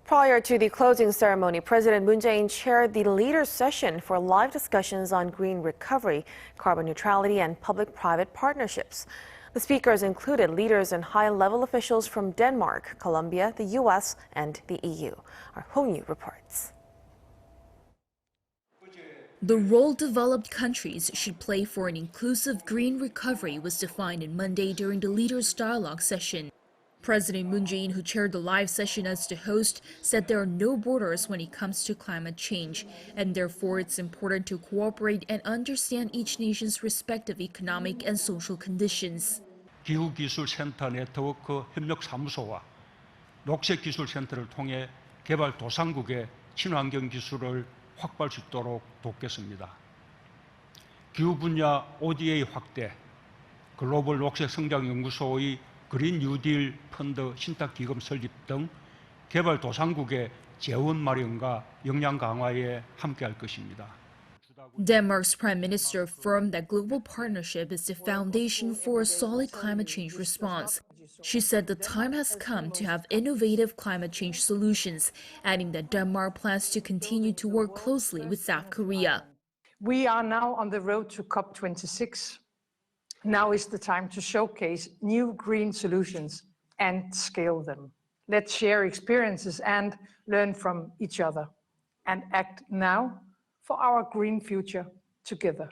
Prior to the closing ceremony, President Moon Jae-in chaired the leaders' session for live discussions on green recovery, carbon neutrality, and public-private partnerships. The speakers included leaders and high-level officials from Denmark, Colombia, the U.S., and the EU. Our Hong Yu reports. The role developed countries should play for an inclusive green recovery was defined on Monday during the leaders' dialogue session. President Moon Jae-in, who chaired the live session as the host, said there are no borders when it comes to climate change, and therefore it's important to cooperate and understand each nation's respective economic and social conditions. 기후기술센터 네트워크 협력사무소와 녹색기술센터를 통해 개발도상국의 친환경 기술을 확보할 수 있도록 돕겠습니다. 기후 분야 ODA 확대, 글로벌 녹색 성장 연구소의 그린 뉴딜 펀드 신탁기금 설립 등 개발도상국의 재원 마련과 역량 강화에 함께할 것입니다. Denmark's prime minister affirmed that global partnership is the foundation for a solid climate change response. She said the time has come to have innovative climate change solutions, adding that Denmark plans to continue to work closely with South Korea. We are now on the road to COP26. Now is the time to showcase new green solutions and scale them. Let's share experiences and learn from each other and act now for our green future together.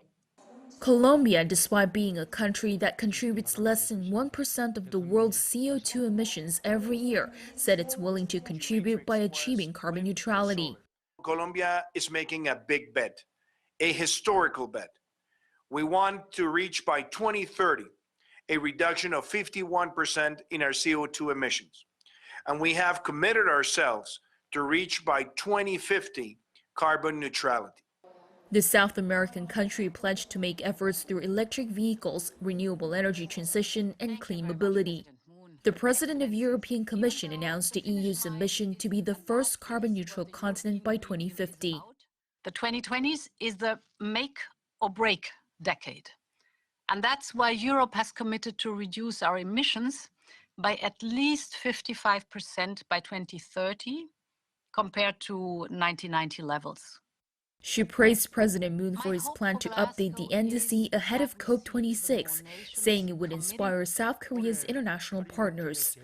Colombia, despite being a country that contributes less than 1% of the world's CO2 emissions every year, said it's willing to contribute by achieving carbon neutrality. Colombia is making a big bet, a historical bet. We want to reach by 2030 a reduction of 51% in our CO2 emissions. And we have committed ourselves to reach by 2050 carbon neutrality. The South American country pledged to make efforts through electric vehicles, renewable energy transition, and clean mobility. The president of the European Commission announced the EU's ambition to be the first carbon-neutral continent by 2050. The 2020s is the make or break decade. And that's why Europe has committed to reduce our emissions by at least 55% by 2030 compared to 1990 levels. She praised President Moon for his plan to update the NDC ahead of COP26, saying it would inspire South Korea's international partners.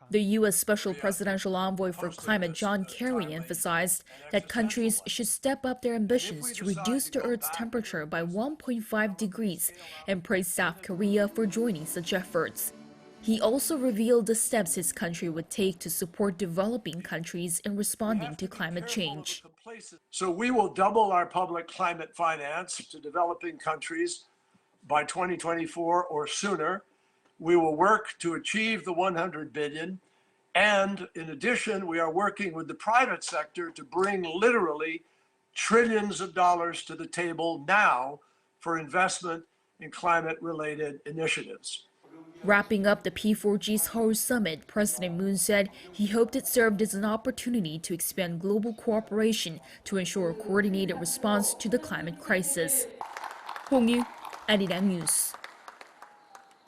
The U.S. Special Presidential Envoy for Climate John Kerry emphasized that countries should step up their ambitions to reduce the Earth's temperature by 1.5 degrees and praised South Korea for joining such efforts. He also revealed the steps his country would take to support developing countries in responding to climate change. So we will double our public climate finance to developing countries by 2024 or sooner. We will work to achieve the 100 billion. And in addition, we are working with the private sector to bring literally trillions of dollars to the table now for investment in climate-related initiatives. Wrapping up the P4G's Seoul summit, President Moon said he hoped it served as an opportunity to expand global cooperation to ensure a coordinated response to the climate crisis. Hong Yu, Arirang News.